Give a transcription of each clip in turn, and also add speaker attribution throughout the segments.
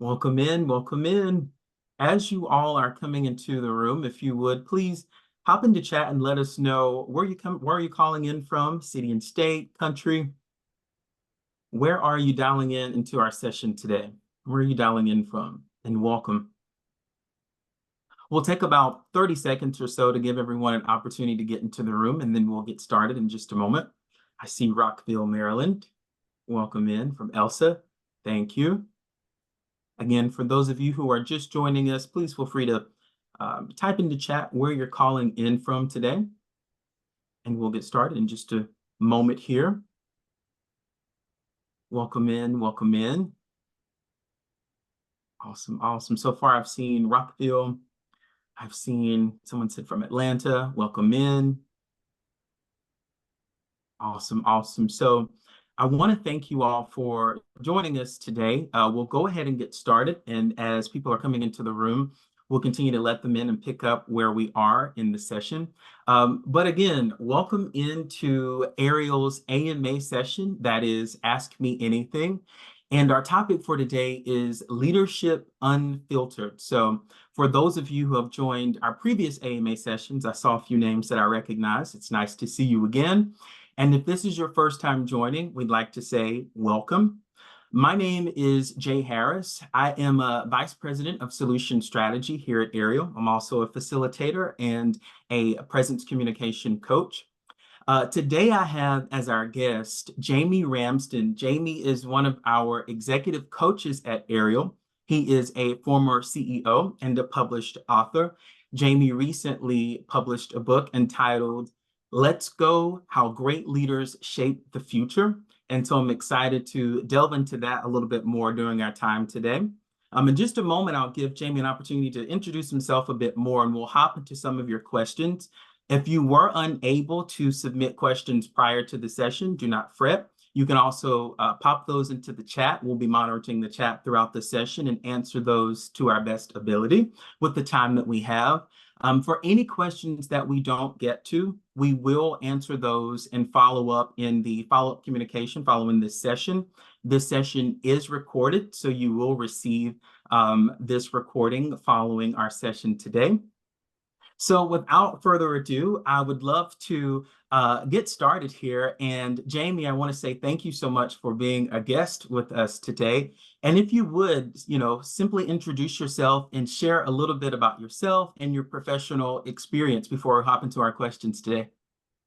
Speaker 1: Welcome in, welcome in. As you all are coming into the room, if you would please hop into chat and let us know where are you calling in from, city and state, country. Where are you dialing in into our session today? Where are you dialing in from? And welcome. We'll take about 30 seconds or so to give everyone an opportunity to get into the room, and then we'll get started in just a moment. I see Rockville, Maryland. Welcome in from Elsa. Thank you. Again, for those of you who are just joining us, please feel free to type into chat where you're calling in from today. And we'll get started in just a moment here. Welcome in, welcome in. Awesome, awesome. So far, I've seen Rockville. I've seen someone said from Atlanta. Welcome in. Awesome, awesome. So I want to thank you all for joining us today. We'll go ahead and get started. And as people are coming into the room, we'll continue to let them in and pick up where we are in the session. But again, welcome into Ariel's AMA session. That is Ask Me Anything. And our topic for today is Leadership Unfiltered. So for those of you who have joined our previous AMA sessions, I saw a few names that I recognize. It's nice to see you again. And if this is your first time joining, we'd like to say welcome. My name is Jay Harris. I am a Vice President of Solution Strategy here at Ariel. I'm also a facilitator and a presence communication coach. Today I have as our guest, Jamie Ramsden. Jamie is one of our executive coaches at Ariel. He is a former CEO and a published author. Jamie recently published a book entitled Let's Go, How Great Leaders Shape the Future. And so I'm excited to delve into that a little bit more during our time today. In just a moment, I'll give Jamie an opportunity to introduce himself a bit more, and we'll hop into some of your questions. If you were unable to submit questions prior to the session, do not fret. You can also pop those into the chat. We'll be monitoring the chat throughout the session and answer those to our best ability with the time that we have. For any questions that we don't get to, we will answer those and follow up in the follow-up communication following this session. This session is recorded, so you will receive this recording following our session today. So without further ado, I would love to get started here. And Jamie, I want to say thank you so much for being a guest with us today. And if you would, simply introduce yourself and share a little bit about yourself and your professional experience before we hop into our questions today.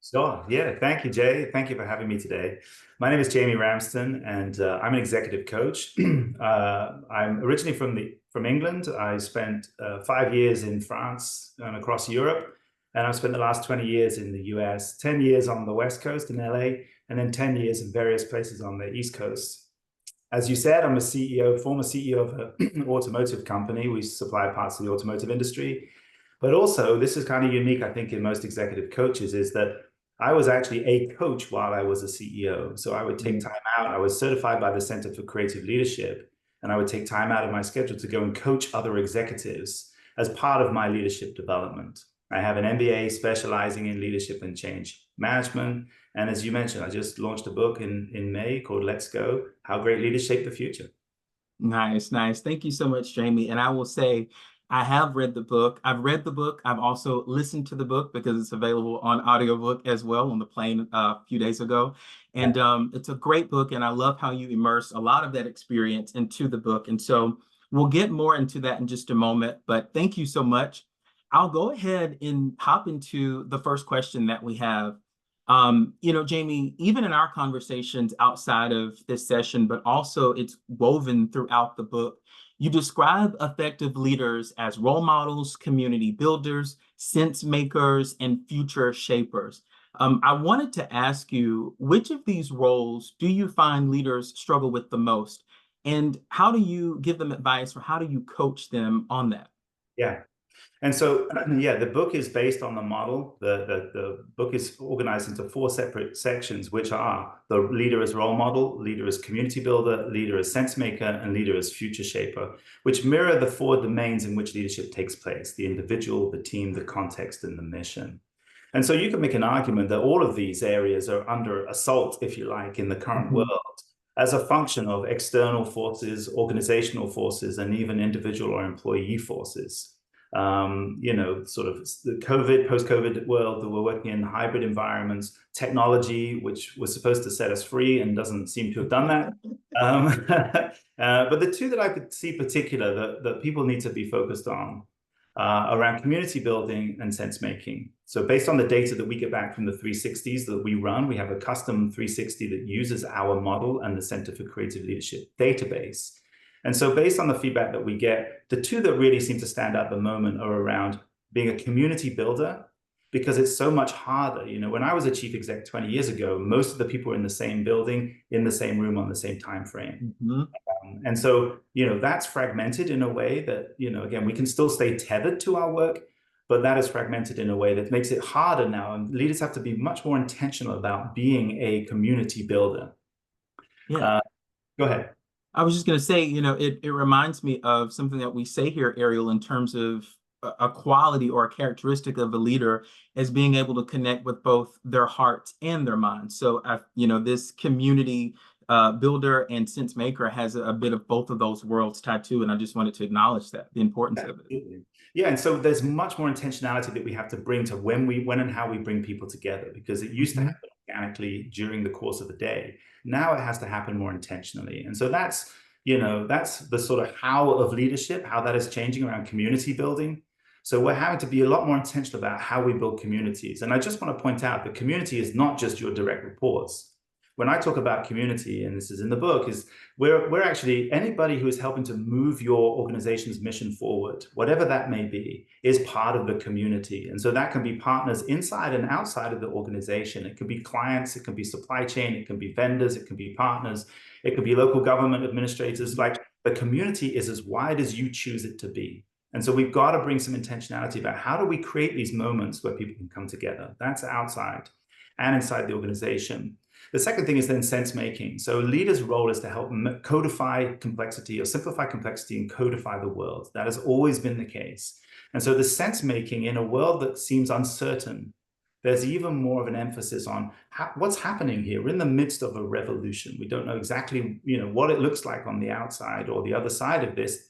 Speaker 2: Sure. Yeah. Thank you, Jay. Thank you for having me today. My name is Jamie Ramsden, and I'm an executive coach. I'm originally from England. I spent 5 years in France and across Europe, and I've spent the last 20 years in the US, 10 years on the West Coast in LA, and then 10 years in various places on the East Coast. As you said, I'm a CEO, former CEO of an automotive company. We supply parts to the automotive industry. But also, this is kind of unique, I think, in most executive coaches, is that I was actually a coach while I was a CEO. So I would take time out. I was certified by the Center for Creative Leadership, and I would take time out of my schedule to go and coach other executives as part of my leadership development. I have an MBA specializing in leadership and change management. And as you mentioned, I just launched a book in May called Let's Go, How Great Leaders Shape the Future.
Speaker 1: Nice, nice. Thank you so much, Jamie. And I will say, I have read the book. I've read the book. I've also listened to the book because it's available on audiobook as well on the plane a few days ago. And it's a great book. And I love how you immerse a lot of that experience into the book. And so we'll get more into that in just a moment. But thank you so much. I'll go ahead and hop into the first question that we have. Jamie, even in our conversations outside of this session, but also it's woven throughout the book, you describe effective leaders as role models, community builders, sense makers, and future shapers. I wanted to ask you, which of these roles do you find leaders struggle with the most? And how do you give them advice, or how do you coach them on that?
Speaker 2: Yeah. And so, yeah, the book is based on the model. The book is organized into 4 separate sections, which are the leader as role model, leader as community builder, leader as sense maker, and leader as future shaper, which mirror the 4 domains in which leadership takes place: the individual, the team, the context, and the mission. And so you can make an argument that all of these areas are under assault, if you like, in the current world. as a function of external forces, organizational forces, and even individual or employee forces. Sort of the COVID, post-COVID world that we're working in hybrid environments, technology, which was supposed to set us free and doesn't seem to have done that. But the two that I could see particular that people need to be focused on around community building and sense making. So based on the data that we get back from the 360s that we run, we have a custom 360 that uses our model and the Center for Creative Leadership database. And so based on the feedback that we get, the two that really seem to stand out at the moment are around being a community builder, because it's so much harder. When I was a chief exec 20 years ago, most of the people were in the same building, in the same room, on the same time frame. And so, that's fragmented in a way that, again, we can still stay tethered to our work, but that is fragmented in a way that makes it harder now. And leaders have to be much more intentional about being a community builder.
Speaker 1: Yeah.
Speaker 2: Go ahead.
Speaker 1: I was just going to say, it reminds me of something that we say here, Ariel, in terms of a quality or a characteristic of a leader as being able to connect with both their hearts and their minds. So, this community builder and sense maker has a bit of both of those worlds tied to, and I just wanted to acknowledge that, the importance of it.
Speaker 2: Yeah, and so there's much more intentionality that we have to bring to when and how we bring people together, because it used to happen organically during the course of the day. Now it has to happen more intentionally. And so that's the sort of how of leadership, how that is changing around community building. So we're having to be a lot more intentional about how we build communities. And I just want to point out that community is not just your direct reports. When I talk about community, and this is in the book, is we're actually anybody who is helping to move your organization's mission forward, whatever that may be, is part of the community. And so that can be partners inside and outside of the organization. It can be clients, it can be supply chain, it can be vendors, it can be partners, it could be local government administrators. Like, the community is as wide as you choose it to be. And so we've got to bring some intentionality about how do we create these moments where people can come together. That's outside and inside the organization. The second thing is then sense making. So a leader's role is to help codify complexity or simplify complexity and codify the world. That has always been the case. And so the sense making in a world that seems uncertain, there's even more of an emphasis on what's happening here. We're in the midst of a revolution. We don't know exactly what it looks like on the outside or the other side of this,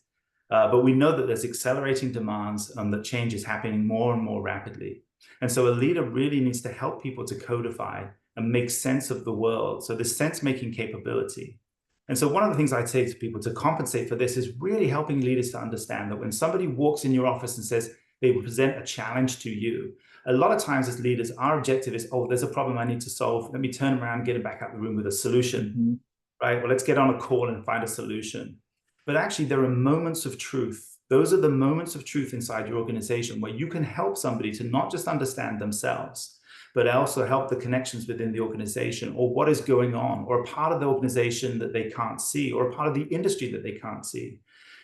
Speaker 2: but we know that there's accelerating demands and that change is happening more and more rapidly. And so a leader really needs to help people to codify and make sense of the world. So this sense-making capability. And so one of the things I'd say to people to compensate for this is really helping leaders to understand that when somebody walks in your office and says they present a challenge to you, a lot of times as leaders, our objective is, oh, there's a problem I need to solve. Let me turn around and get it back out the room with a solution, right? Well, let's get on a call and find a solution. But actually, there are moments of truth. Those are the moments of truth inside your organization where you can help somebody to not just understand themselves, but also help the connections within the organization, or what is going on, or a part of the organization that they can't see, or a part of the industry that they can't see.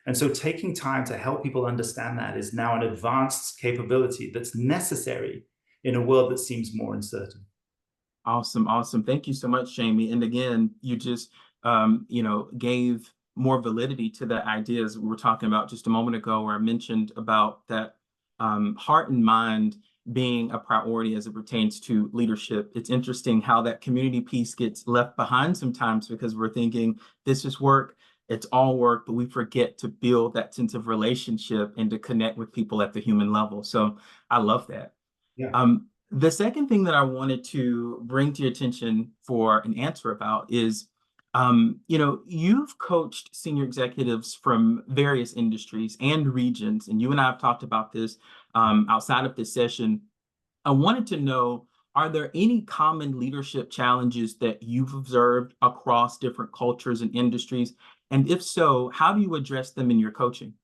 Speaker 2: And so taking time to help people understand that is now an advanced capability that's necessary in a world that seems more uncertain.
Speaker 1: Awesome. Awesome. Thank you so much, Jamie. And again, you just, gave more validity to the ideas we were talking about just a moment ago, where I mentioned about that heart and mind being a priority as it pertains to leadership. It's interesting how that community piece gets left behind sometimes, because we're thinking this is work, it's all work, but we forget to build that sense of relationship and to connect with people at the human level. So I love that.
Speaker 2: Yeah.
Speaker 1: The second thing that I wanted to bring to your attention for an answer about is, you've coached senior executives from various industries and regions, and you and I have talked about this outside of this session. I wanted to know, are there any common leadership challenges that you've observed across different cultures and industries? And if so, how do you address them in your coaching?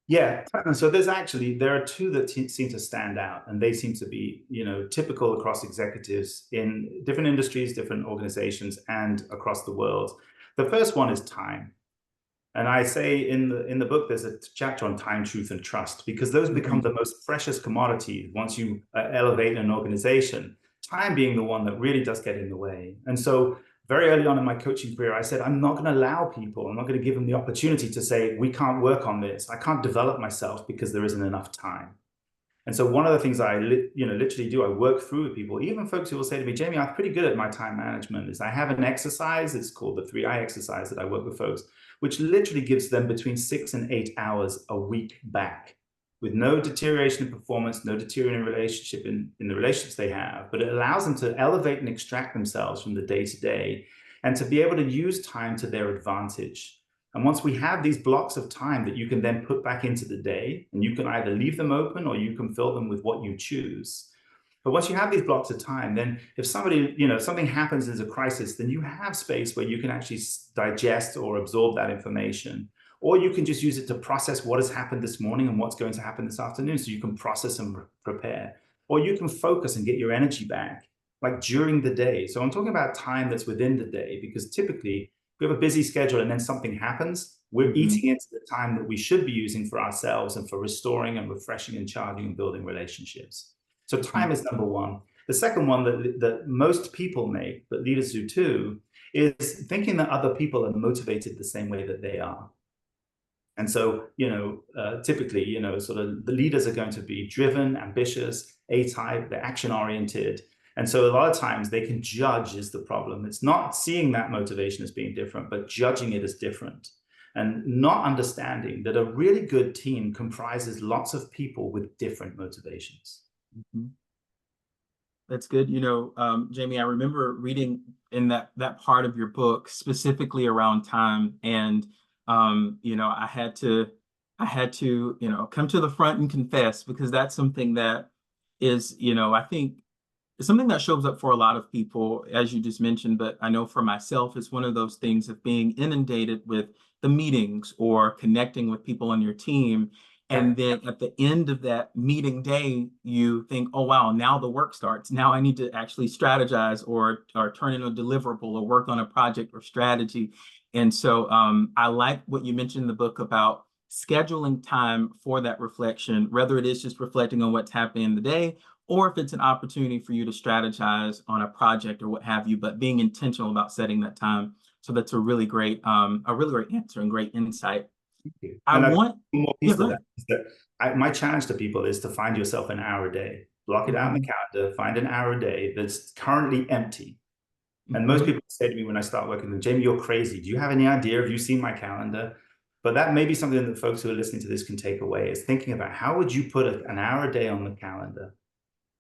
Speaker 2: Yeah, so there are two that seem to stand out, and they seem to be, typical across executives in different industries, different organizations, and across the world. The first one is time. And I say in the book, there's a chapter on time, truth, and trust, because those become the most precious commodity once you elevate an organization, time being the one that really does get in the way. And so very early on in my coaching career, I said, I'm not going to allow people, I'm not going to give them the opportunity to say, we can't work on this. I can't develop myself because there isn't enough time. And so one of the things I literally do, I work through with people, even folks who will say to me, Jamie, I'm pretty good at my time management, is I have an exercise, it's called the 3I exercise that I work with folks, which literally gives them between 6 and 8 hours a week back with no deterioration in performance, no deterioration in relationship in the relationships they have, but it allows them to elevate and extract themselves from the day-to-day and to be able to use time to their advantage. And once we have these blocks of time that you can then put back into the day, and you can either leave them open or you can fill them with what you choose. But once you have these blocks of time, then if something happens as a crisis, then you have space where you can actually digest or absorb that information. Or you can just use it to process what has happened this morning and what's going to happen this afternoon, so you can process and prepare. Or you can focus and get your energy back, like during the day. So I'm talking about time that's within the day, because typically we have a busy schedule and then something happens, we're eating into the time that we should be using for ourselves and for restoring and refreshing and charging and building relationships. So time is number one. The second one that most people make, but leaders do too, is thinking that other people are motivated the same way that they are. And so, typically, sort of the leaders are going to be driven, ambitious, A-type, they're action-oriented. And so a lot of times they can judge is the problem. It's not seeing that motivation as being different, but judging it as different. And not understanding that a really good team comprises lots of people with different motivations.
Speaker 1: Mm-hmm. That's good. Jamie, I remember reading in that part of your book specifically around time, and I had to come to the front and confess, because that's something that is, I think it's something that shows up for a lot of people, as you just mentioned. But I know for myself, it's one of those things of being inundated with the meetings or connecting with people on your team. And then at the end of that meeting day, you think, oh, wow, now the work starts. Now I need to actually strategize or turn in a deliverable or work on a project or strategy. And so I like what you mentioned in the book about scheduling time for that reflection, whether it is just reflecting on what's happening in the day, or if it's an opportunity for you to strategize on a project or what have you, but being intentional about setting that time. So that's a really great answer and great insight. I
Speaker 2: And
Speaker 1: want,
Speaker 2: one more
Speaker 1: yeah,
Speaker 2: piece
Speaker 1: go
Speaker 2: to
Speaker 1: ahead.
Speaker 2: that is that my challenge to people is to find yourself an hour a day. Block it out in the calendar, find an hour a day that's currently empty. And most people say to me when I start working with them, Jamie, you're crazy. Do you have any idea? Have you seen my calendar? But that may be something that folks who are listening to this can take away, is thinking about how would you put an hour a day on the calendar?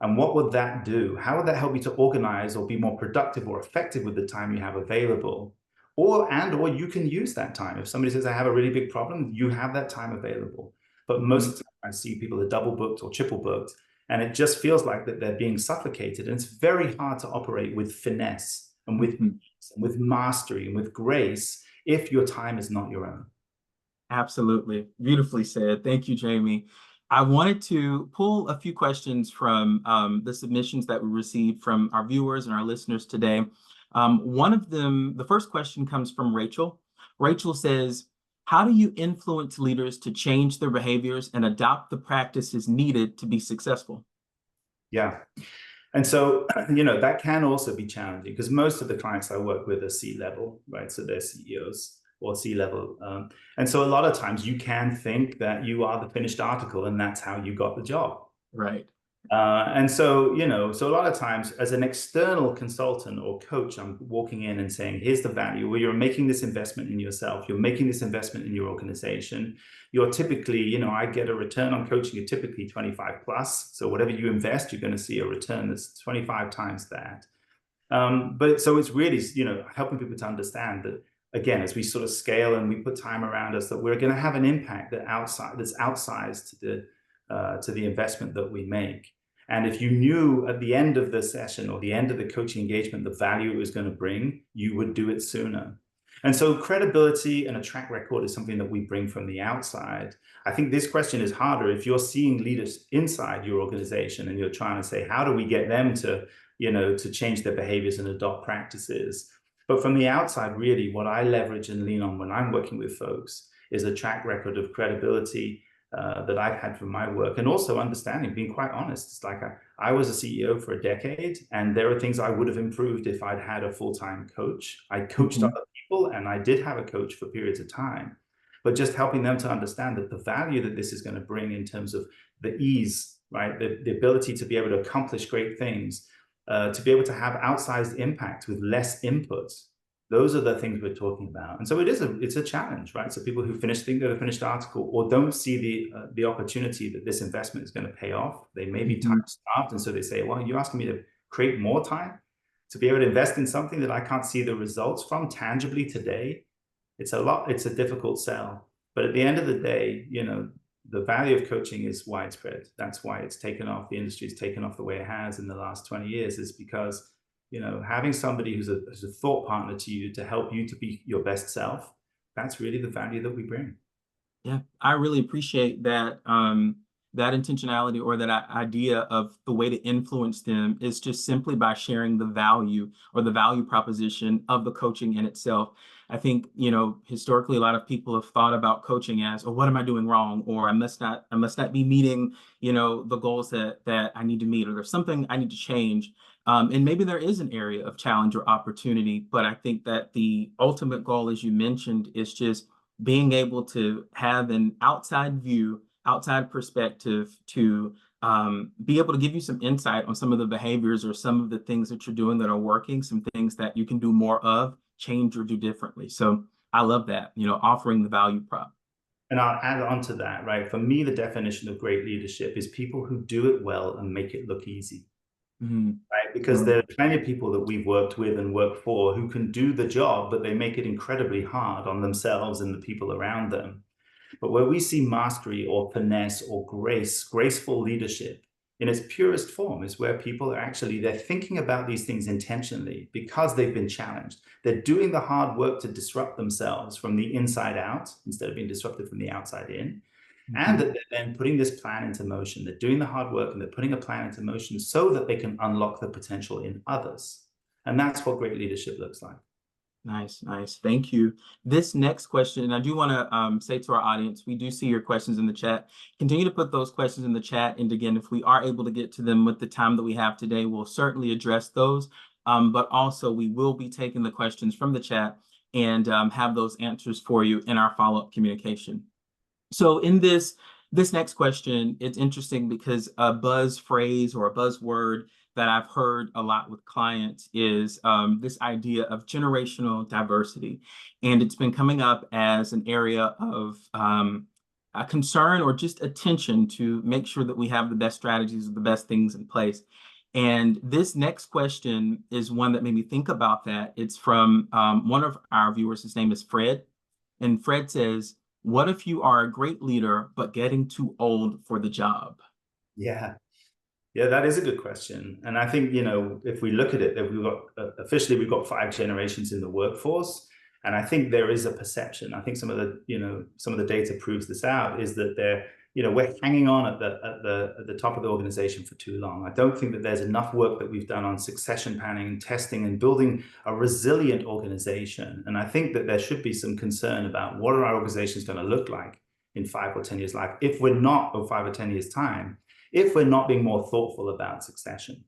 Speaker 2: And what would that do? How would that help you to organize or be more productive or effective with the time you have available? Or you can use that time. If somebody says, I have a really big problem, you have that time available. But most of the time I see people are double booked or triple booked, and it just feels like that they're being suffocated. And it's very hard to operate with finesse and with mastery and with grace if your time is not your own.
Speaker 1: Absolutely. Beautifully said. Thank you, Jamie. I wanted to pull a few questions from the submissions that we received from our viewers and our listeners today. One of them, the first question comes from Rachel. Rachel says, how do you influence leaders to change their behaviors and adopt the practices needed to be successful?
Speaker 2: Yeah. And so, that can also be challenging, because most of the clients I work with are C-level, right? So they're CEOs or C-level. And so a lot of times you can think that you are the finished article and that's how you got the job.
Speaker 1: Right.
Speaker 2: And so, so a lot of times as an external consultant or coach, I'm walking in and saying, here's the value, where you're making this investment in yourself, you're making this investment in your organization. You're typically, I get a return on coaching, you're typically 25 plus. So whatever you invest, you're going to see a return that's 25 times that. But so it's really, helping people to understand that, again, as we sort of scale and we put time around us, that we're going to have an impact that's outsized to the investment that we make. And if you knew at the end of the session or the end of the coaching engagement the value it was going to bring, you would do it sooner. And so credibility and a track record is something that we bring from the outside. I think this question is harder if you're seeing leaders inside your organization and you're trying to say, how do we get them to, to change their behaviors and adopt practices? But from the outside, really, what I leverage and lean on when I'm working with folks is a track record of credibility that I've had from my work, and also understanding, being quite honest. It's like I was a CEO for a decade, and there are things I would have improved if I'd had a full-time coach. I coached other people, and I did have a coach for periods of time, but just helping them to understand that the value that this is going to bring in terms of the ease right? The ability to be able to accomplish great things, to be able to have outsized impact with less inputs. Those are the things we're talking about. And so it's a challenge, right? So people who think they're the finished article or don't see the opportunity that this investment is going to pay off, they may be time starved. And so they say, well, you're asking me to create more time to be able to invest in something that I can't see the results from tangibly today. It's a difficult sell. But at the end of the day, the value of coaching is widespread. That's why it's taken off. The industry's taken off the way it has in the last 20 years, is because having somebody who's a thought partner to you to help you to be your best self, that's really the value that we bring.
Speaker 1: Yeah, I really appreciate that that intentionality, or that idea of the way to influence them is just simply by sharing the value or the value proposition of the coaching in itself. I think, historically, a lot of people have thought about coaching as, oh, what am I doing wrong? Or I must not be meeting, the goals that I need to meet, or there's something I need to change. And maybe there is an area of challenge or opportunity, but I think that the ultimate goal, as you mentioned, is just being able to have an outside view, outside perspective to be able to give you some insight on some of the behaviors or some of the things that you're doing that are working, some things that you can do more of, change, or do differently. So I love that, offering the value prop.
Speaker 2: And I'll add on to that, right? For me, the definition of great leadership is people who do it well and make it look easy. Right? Because there are plenty of people that we've worked with and worked for who can do the job, but they make it incredibly hard on themselves and the people around them. But where we see mastery or finesse or graceful leadership in its purest form is where people are they're thinking about these things intentionally because they've been challenged. They're doing the hard work to disrupt themselves from the inside out instead of being disrupted from the outside in. And that they're then putting this plan into motion. They're doing the hard work and they're putting a plan into motion so that they can unlock the potential in others. And that's what great leadership looks like.
Speaker 1: Nice, nice. Thank you. This next question, and I do want to say to our audience, we do see your questions in the chat. Continue to put those questions in the chat. And again, if we are able to get to them with the time that we have today, we'll certainly address those. But also, we will be taking the questions from the chat and have those answers for you in our follow-up communication. So in this next question, it's interesting because a buzz phrase or a buzzword that I've heard a lot with clients is this idea of generational diversity. And it's been coming up as an area of a concern or just attention to make sure that we have the best strategies, the best things in place. And this next question is one that made me think about that. It's from one of our viewers. His name is Fred. And Fred says, what if you are a great leader, but getting too old for the job?
Speaker 2: Yeah. Yeah, that is a good question. And I think, if we look at it, that we've got 5 generations in the workforce. And I think there is a perception. I think some of the data proves this out, is that we're hanging on at the top of the organization for too long. I don't think that there's enough work that we've done on succession planning, testing, and building a resilient organization. And I think that there should be some concern about what are our organizations going to look like in 5 or 10 years' life, if we're not, or 5 or 10 years' time, if we're not being more thoughtful about succession.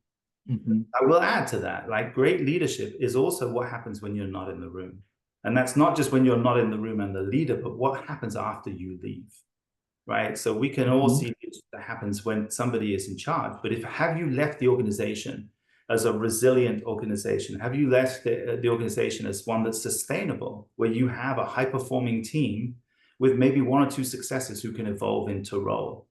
Speaker 2: I will add to that, like, great leadership is also what happens when you're not in the room. And that's not just when you're not in the room and the leader, but what happens after you leave, right? So we can all see that happens when somebody is in charge. But have you left the organization as a resilient organization? Have you left the organization as one that's sustainable, where you have a high-performing team with maybe 1 or 2 successors who can evolve into role?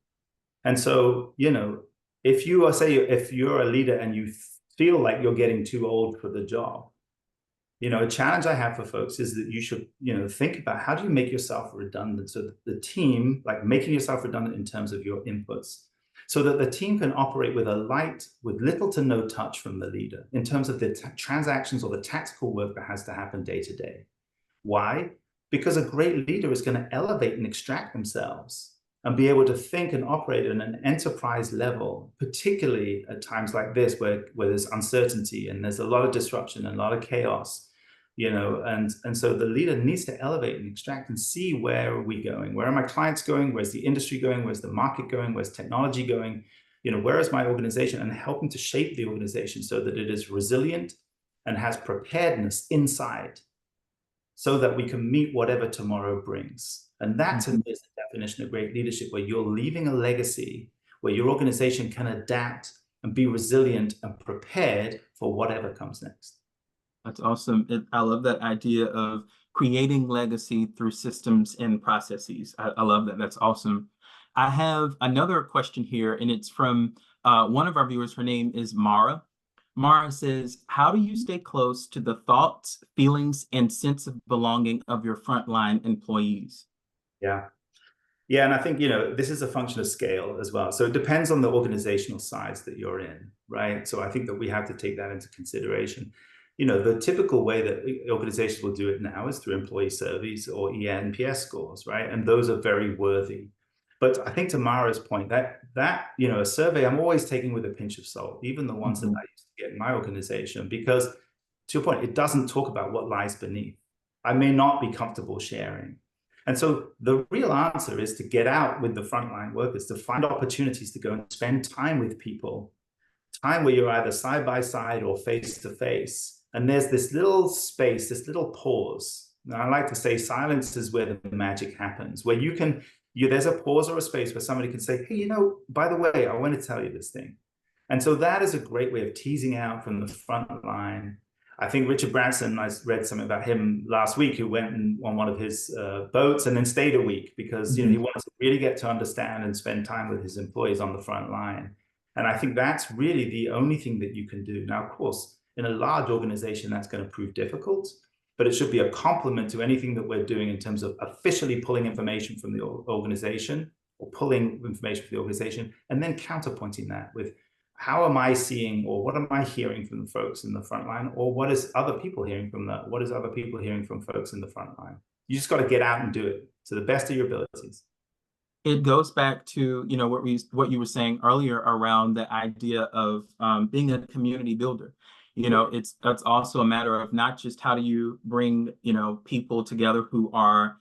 Speaker 2: And so, if you're a leader and you feel like you're getting too old for the job, a challenge I have for folks is that you should, think about, how do you make yourself redundant? So that the team, like making yourself redundant in terms of your inputs, so that the team can operate with little to no touch from the leader in terms of the transactions or the tactical work that has to happen day to day. Why? Because a great leader is going to elevate and extract themselves and be able to think and operate at an enterprise level, particularly at times like this, where there's uncertainty and there's a lot of disruption and a lot of chaos, and so the leader needs to elevate and extract and see, where are we going? Where are my clients going? Where's the industry going? Where's the market going? Where's technology going? Where is my organization? And helping to shape the organization so that it is resilient and has preparedness inside, so that we can meet whatever tomorrow brings. And that, to me, is the definition of great leadership, where you're leaving a legacy where your organization can adapt and be resilient and prepared for whatever comes next.
Speaker 1: That's awesome. I love that idea of creating legacy through systems and processes. I love that. That's awesome. I have another question here, and it's from one of our viewers. Her name is Mara. Mara says, how do you stay close to the thoughts, feelings, and sense of belonging of your frontline employees?
Speaker 2: Yeah. Yeah, and I think, this is a function of scale as well. So it depends on the organizational size that you're in, right? So I think that we have to take that into consideration. The typical way that organizations will do it now is through employee surveys or ENPS scores, right? And those are very worthy. But I think to Mara's point, a survey I'm always taking with a pinch of salt, even the ones that I used to get in my organization, because to your point, it doesn't talk about what lies beneath. I may not be comfortable sharing. And so the real answer is to get out with the frontline workers, to find opportunities to go and spend time with people, time where you're either side by side or face to face. And there's this little space, this little pause. And I like to say silence is where the magic happens, where there's a pause or a space where somebody can say, hey, by the way, I want to tell you this thing. And so that is a great way of teasing out from the front line. I think Richard Branson, I read something about him last week, who went on one of his boats and then stayed a week because he wanted to really get to understand and spend time with his employees on the front line. And I think that's really the only thing that you can do. Now, of course, in a large organization, that's going to prove difficult, but it should be a complement to anything that we're doing in terms of officially pulling information from the organization or pulling information from the organization and then counterpointing that with, how am I seeing, or what am I hearing from the folks in the front line, or what is other people hearing from folks in the front line? You just got to get out and do it to the best of your abilities.
Speaker 1: It goes back to what you were saying earlier around the idea of being a community builder. That's also a matter of not just how do you bring people together who are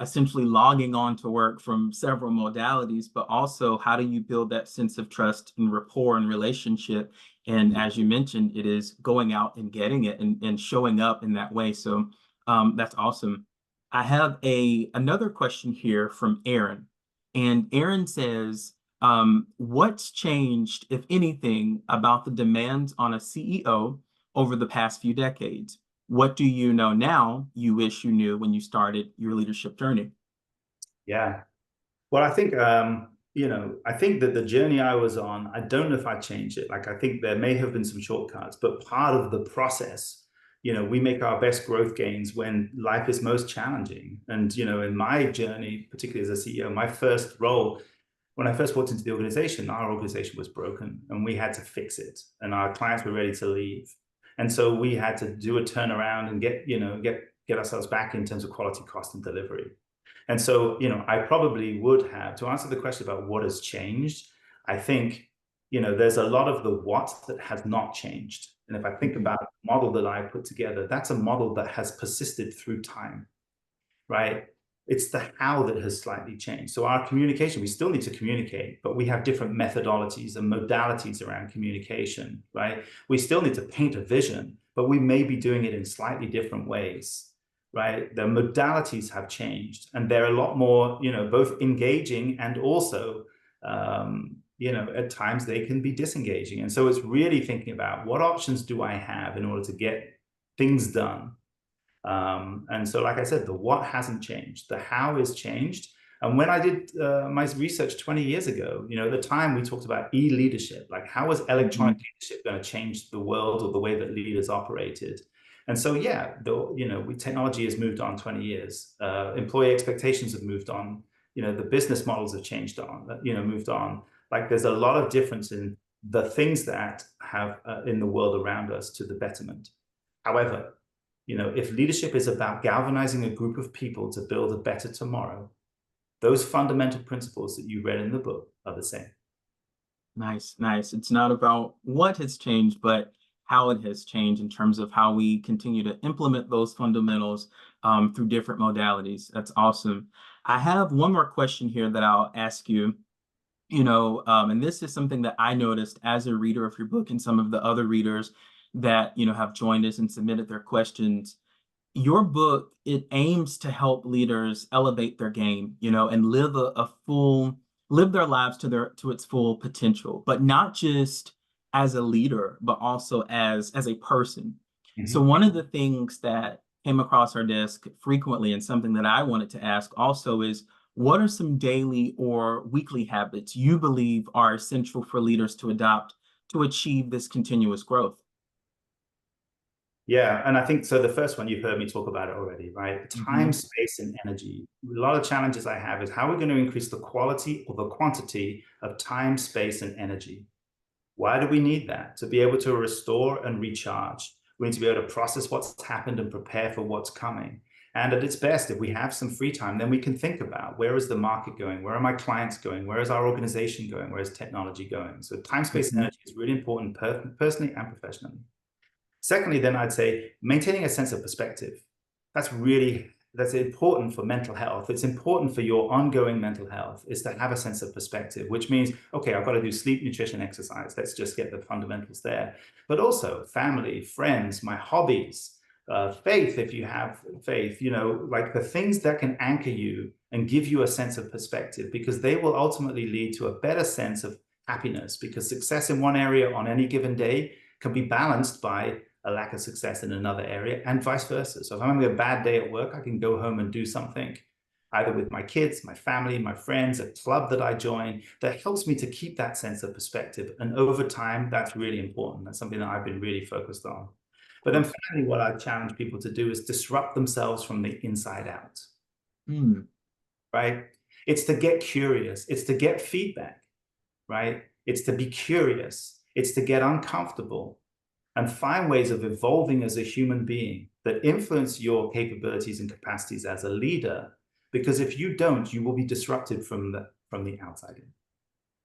Speaker 1: essentially logging on to work from several modalities, but also how do you build that sense of trust and rapport and relationship? And as you mentioned, it is going out and getting it and showing up in that way. So that's awesome. I have another question here from Aaron. And Aaron says, what's changed, if anything, about the demands on a CEO over the past few decades? What do you know now you wish you knew when you started your leadership journey?
Speaker 2: Yeah. Well, I think, I think that the journey I was on, I don't know if I'd change it. Like, I think there may have been some shortcuts, but part of the process, we make our best growth gains when life is most challenging. And, in my journey, particularly as a CEO, my first role, when I first walked into the organization, our organization was broken and we had to fix it. And our clients were ready to leave. And so we had to do a turnaround and get ourselves back in terms of quality, cost, and delivery. And so, I probably would have, to answer the question about what has changed, I think, there's a lot of the what that has not changed. And if I think about the model that I put together, that's a model that has persisted through time, right? It's the how that has slightly changed. So our communication, we still need to communicate, but we have different methodologies and modalities around communication, right? We still need to paint a vision, but we may be doing it in slightly different ways, right? The modalities have changed and they're a lot more, both engaging and also, at times they can be disengaging. And so it's really thinking about what options do I have in order to get things done. And so, like I said, the what hasn't changed, the how is changed. And when I did my research 20 years ago, at the time we talked about e-leadership, like how is electronic leadership going to change the world or the way that leaders operated? And so, yeah, technology has moved on 20 years. Employee expectations have moved on. The business models have moved on. Like there's a lot of difference in the things that have in the world around us to the betterment. However, if leadership is about galvanizing a group of people to build a better tomorrow, those fundamental principles that you read in the book are the same.
Speaker 1: Nice, nice. It's not about what has changed, but how it has changed in terms of how we continue to implement those fundamentals through different modalities. That's awesome. I have one more question here that I'll ask you. And this is something that I noticed as a reader of your book and some of the other readers that have joined us and submitted their questions. Your book, it aims to help leaders elevate their game, and live a full, live their lives to its full potential, but not just as a leader, but also as a person. So
Speaker 2: Mhm.
Speaker 1: one of the things that came across our desk frequently, and something that I wanted to ask also, is what are some daily or weekly habits you believe are essential for leaders to adopt to achieve this continuous growth?
Speaker 2: Yeah, and I think so. The first one, you've heard me talk about it already, right? Time,
Speaker 1: Hmm.
Speaker 2: space, and energy. A lot of challenges I have is how we're going to increase the quality or the quantity of time, space, and energy. Why do we need that? To be able to restore and recharge. We need to be able to process what's happened and prepare for what's coming. And at its best, if we have some free time, then we can think about where is the market going? Where are my clients going? Where is our organization going? Where is technology going? So time, space, and
Speaker 1: Hmm.
Speaker 2: energy is really important personally and professionally. Secondly, then I'd say maintaining a sense of perspective. That's important for mental health. It's important for your ongoing mental health is to have a sense of perspective, which means, okay, I've got to do sleep, nutrition, exercise. Let's just get the fundamentals there. But also family, friends, my hobbies, faith, if you have faith, like the things that can anchor you and give you a sense of perspective, because they will ultimately lead to a better sense of happiness, because success in one area on any given day can be balanced by a lack of success in another area, and vice versa. So if I'm having a bad day at work, I can go home and do something either with my kids, my family, my friends, a club that I join that helps me to keep that sense of perspective. And over time, that's really important. That's something that I've been really focused on. But then finally, what I challenge people to do is disrupt themselves from the inside out,
Speaker 1: Mm.
Speaker 2: right? It's to get curious. It's to get feedback, right? It's to be curious. It's to get uncomfortable and find ways of evolving as a human being that influence your capabilities and capacities as a leader. Because if you don't, you will be disrupted from the outside in.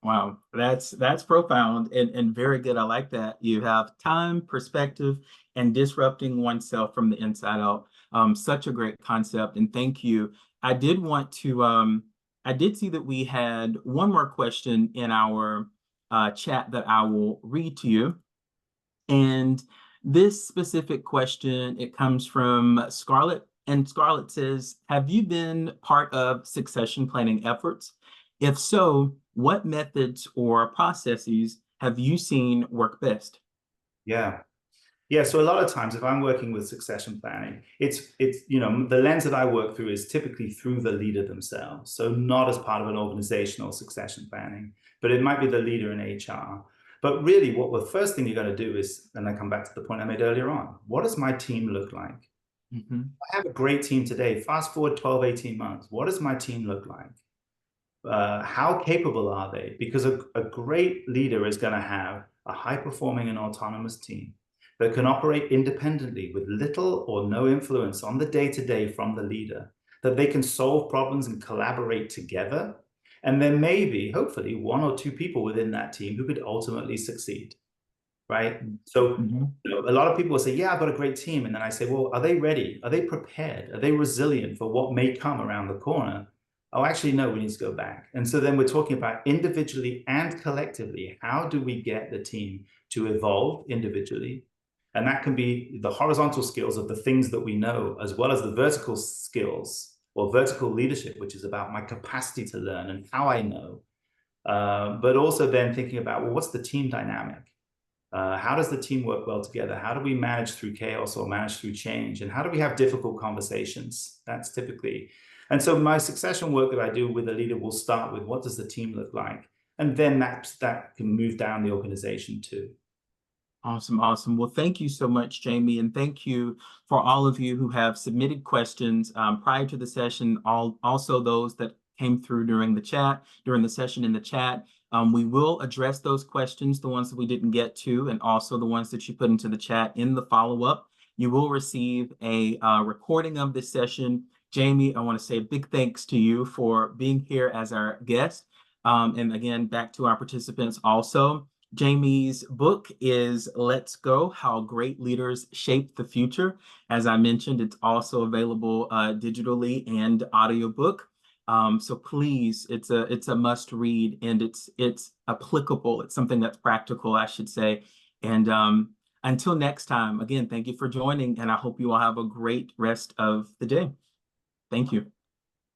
Speaker 1: Wow, that's profound and very good. I like that. You have time, perspective, and disrupting oneself from the inside out. Such a great concept, and thank you. I did want to I did see that we had one more question in our chat that I will read to you. And this specific question, it comes from Scarlett, and Scarlett says, have you been part of succession planning efforts? If so, what methods or processes have you seen work best?
Speaker 2: Yeah. Yeah, so a lot of times if I'm working with succession planning, it's the lens that I work through is typically through the leader themselves. So not as part of an organizational succession planning, but it might be the leader in HR. But really what the first thing you got to do is, and I come back to the point I made earlier on, what does my team look like?
Speaker 1: Hmm.
Speaker 2: I have a great team today. Fast forward 12, 18 months. What does my team look like? How capable are they? Because a great leader is going to have a high performing and autonomous team that can operate independently with little or no influence on the day to day from the leader, that they can solve problems and collaborate together. And there may be, hopefully, one or two people within that team who could ultimately succeed, right? So
Speaker 1: Hmm.
Speaker 2: a lot of people will say, yeah, I've got a great team. And then I say, well, are they ready? Are they prepared? Are they resilient for what may come around the corner? Oh, actually, no, we need to go back. And so then we're talking about individually and collectively, how do we get the team to evolve individually? And that can be the horizontal skills of the things that we know, as well as the vertical skills or vertical leadership, which is about my capacity to learn and how I know. But also then thinking about, well, what's the team dynamic? How does the team work well together? How do we manage through chaos or manage through change? And how do we have difficult conversations? That's typically. And so my succession work that I do with a leader will start with what does the team look like? And then that can move down the organization too.
Speaker 1: Awesome, awesome. Well, thank you so much, Jamie, and thank you for all of you who have submitted questions prior to the session. Also those that came through during the session in the chat. We will address those questions, the ones that we didn't get to, and also the ones that you put into the chat in the follow-up. You will receive a recording of this session. Jamie, I want to say a big thanks to you for being here as our guest. And again, back to our participants also. Jamie's book is Let's Go, How Great Leaders Shape the Future. As I mentioned, it's also available digitally and audiobook. So please, it's a must read, and it's applicable. It's something that's practical, I should say. And until next time, again, thank you for joining, and I hope you all have a great rest of the day. Thank you.